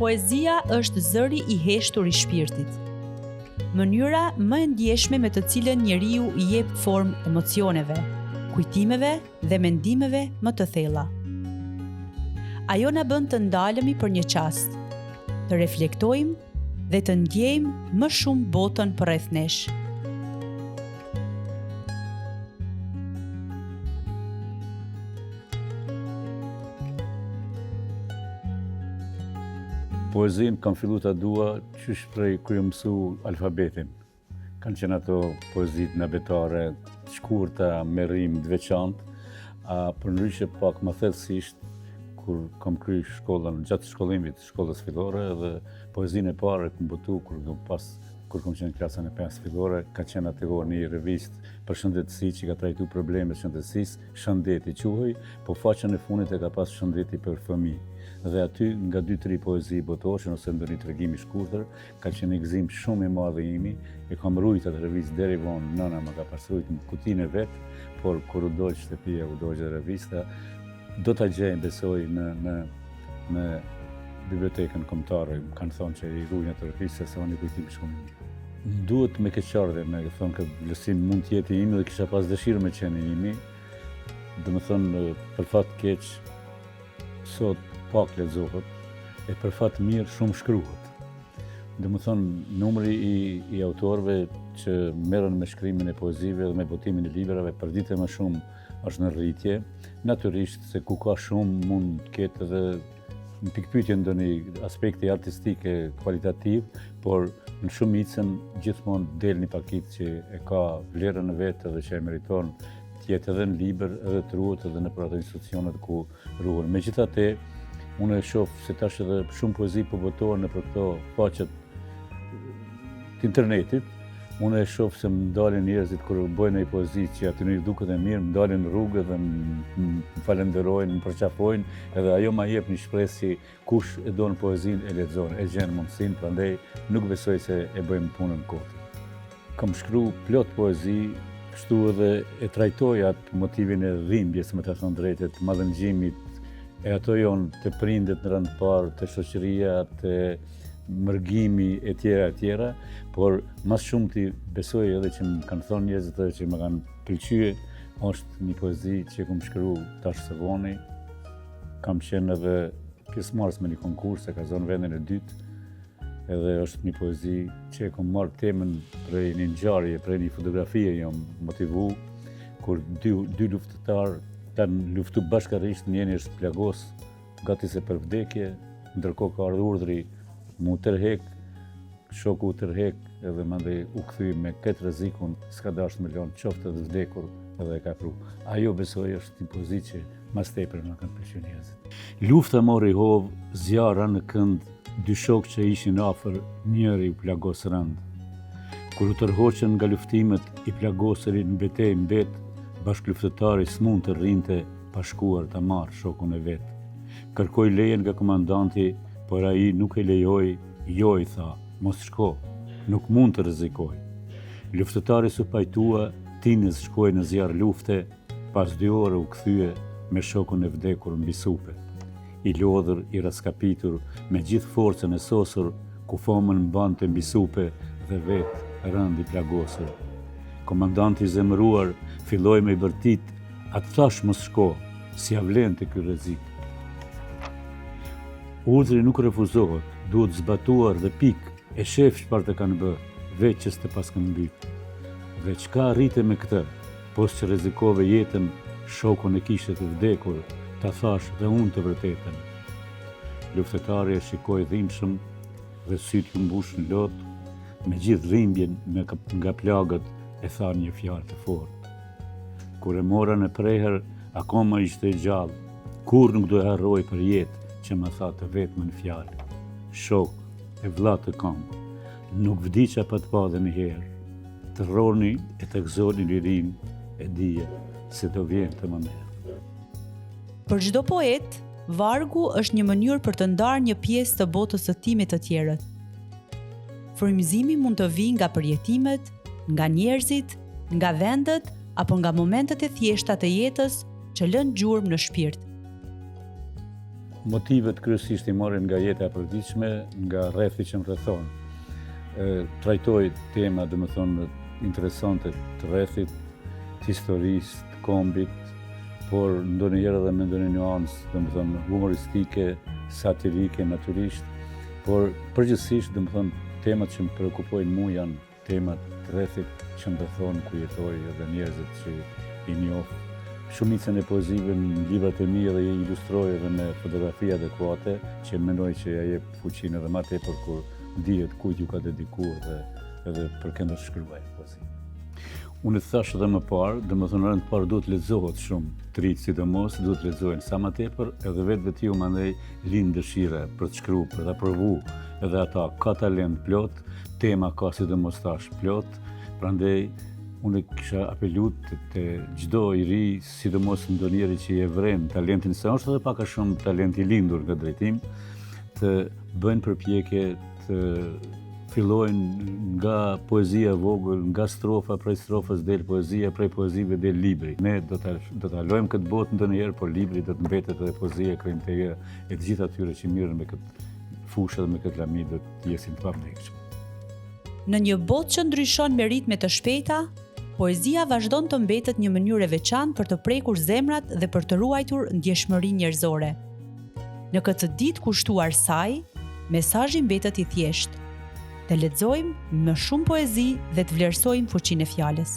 Poezia është zëri i heshtur i shpirtit. Mënyra më e ndjeshme me të cilën njeriu i jep formë emocioneve, kujtimeve dhe mendimeve më të thella. Ajo na bën të ndalemi për një çast, të reflektojmë dhe të ndjejmë më shumë botën përreth nesh. Poezin kam fillu ta dua qysh prej kur jam mësu alfabetin. Kanë qenë ato poezit nabetare, shkurta, me rimë të veçantë, përndryshe pak më thellësisht kur kam kryer shkollën gjatë shkollimit, shkollës fillore dhe poezinë e parë kam botu kur kam qenë në klasën e 5 fillore, ka qenë atë një revistë për shëndetësi që ka trajtu probleme shëndetësisë, Shëndeti quhej, po faqen e fundit e ka pas Shëndeti për fëmijë. Dhe aty nga 2-3 poezi botoshën ose ndonjë tregim i shkurtër, ka qenë një gëzim shumë i madh i imi, e kam rujt atë revistë deri vonë, nëna më ka pasrujt në kutinë e vet, por kur u dol shtëpia, u dol revista, do ta gjej besoj në bibliotekën kombëtare, më kanë thonë që i ruajnë atë revistë se oni kujtim shumë i mirë. Duhet me keqardhje, me thonë që vlerësim mund të jetë i imi dhe kisha pas dëshirë me qenë i imi. Domethënë për fat keq sot pak lexohet e për fat mirë shumë shkruhet. Domethënë numri i autorëve që merren me shkrimin e poezive dhe me botimin e librave përditje më shumë është në rritje. Natyrisht se ku ka shumë mund të ketë edhe në pikpyetje ndonjë aspekti artistik e kualitativ, por në shumicën gjithmonë del një pakit që e ka vlerën e vetë dhe që e meriton të jetë edhe në libër, edhe të ruhet edhe në për ato institucionet ku ruhen. Megjithatë, unë e shoh se tash edhe shumë poezi po botohen në për këto faqet të internetit. Unë e shoh se më dalin njerëzit kur bëjnë një poezi që aty nuk duket e mirë, më dalin në rrugë dhe më falenderojnë, më përqafojnë, edhe ajo ma jep një shpresë që kush e don poezinë e lexon, e gjen mundësinë, prandaj nuk besoj se e bëjmë punën kote. Kam shkruar plot poezi, kështu edhe e trajtoj atë motivin e dhimbjes, me të thënë drejtë, të madhëngjimit, e ato janë të prindet në rënd parë, të shoqëria, të mërgimi e tjera, por mas shumë ti besoj edhe që më kanë thonë njerëzit edhe që më kanë pëlqyer, është një poezi që kam shkruar tash së voni. Kam qenë edhe pjesëmarrës me një konkurs e ka zonë vendin e dytë, edhe është një poezi që e kam marrë temën prej një ngjarje, prej një fotografie jam motivu, kur dy luftëtarë kanë luftu bashkërisht, njëri është plagos, gati se për vdekje, ndërkohë ka ardhur urdhri mu tërhek, shoku u tërhek edhe mandej u kthy me këtë rrezikun, s'ka dashur me lënë qoftë edhe vdekur edhe e ka pru. Ajo besoj është një poezi që mas tepër më kanë pëlqyer njerëzit. Lufta mori hov, zjarra në kënd, dy shokë që ishin afër, njëri u plagos rënd. Kur u tërhoqën nga luftimet, i plagosëri në betejë mbet, bashkëluftëtari s'mund të rrinte pa shkuar ta marrë shokun e vet. Kërkoi lejen nga komandanti, por ai nuk e lejoi, jo i tha, mos shko, nuk mund të rrezikoj. Luftëtari s'u pajtua, tinës shkoi në zjarr lufte, pas 2 orë u kthye me shokun e vdekur mbi supe. I lodhur, i raskapitur, me gjithë forcën e sosur, ku famën mbante mbi supe dhe vetë rëndi plagosur. Komandanti i zemëruar filloi me i bërtit, atë thash mos shko, si ja vlente ky rrezik. Urdhri nuk refuzohet, duhet zbatuar dhe pik, e shef çfarë të kanë bërë, veç që s'të pas kanë mbyt. Dhe çka arrite me këtë, pos që rrezikove jetën, shokun e kishe të vdekur, ta thash dhe unë të vërtetën. Luftëtari e shikoi dhimbshëm dhe syt u mbush në lot, me gjithë dhimbjen nga plagët e tha një fjalë të fortë. Kur e mora në preher, akoma ishte i gjallë, kur nuk do e harroj për jetë, që më tha të vetëm në fjalë. Shok, e vlla të kam, nuk vdiqa pa të pa dhe një herë. Të rroni e të gëzoni lirin, e dije se do vjen të më merë. Për çdo poet, vargu është një mënyrë për të ndarë një pjesë të botës së tij me të tjerët. Frymëzimi mund të vijë nga përjetimet, nga njerëzit, nga vendet apo nga momentet e thjeshta të jetës që lënë gjurmë në shpirt. Motivet kryesisht i marrin nga jeta e përditshme, nga rrethi që më rrethon. Trajtoj tema, domethënë, interesante të rrethit, të historisë, të kombit, por ndonjëherë edhe me ndonjë nuancë, domethënë humoristike, satirike natyrisht, por përgjithsisht domethënë temat që më preokupojnë mua janë temat të rrethit që më rrethon, ku jetoj edhe njerëzit që i njoh. Shumicën e poezive në librat e mi dhe i ilustroj edhe me fotografi adekuate, që mendoj që ja jep fuqinë edhe më tepër kur dihet kujt ju ka dedikuar edhe për këndër shkruaj poezi. Unë thash edhe më parë, domethënë rënd parë duhet lexohet shumë, të rinjt sidomos duhet lexojnë sa më tepër, edhe vetë ju mandej lind dëshira për të shkruar, për ta provu, edhe ata ka talent plot, tema ka sidomos thash plot, prandaj unë kisha apelu të çdo i ri, sidomos ndonjëri që e vren talentin se është edhe pak a shumë talent i lindur nga drejtim, të bëjnë përpjekje të fillojnë nga poezia vogël, nga strofa, prej strofës del poezia, prej poezive del libri. Ne do ta lojmë këtë botë ndonjëherë, por libri do të mbetet edhe poezia kriminale e të gjithë atyre që mirën me këtë fushë dhe me këtë lami do të jesin të pamëndshëm. Në një botë që ndryshon me ritme të shpejta, poezia vazhdon të mbetet një mënyrë e veçantë për të prekur zemrat dhe për të ruajtur ndjeshmërinë njerëzore. Në këtë ditë kushtuar saj, mesazhi mbetet i thjeshtë. Të lexojmë më shumë poezi dhe të vlerësojmë fuqinë e fjalës.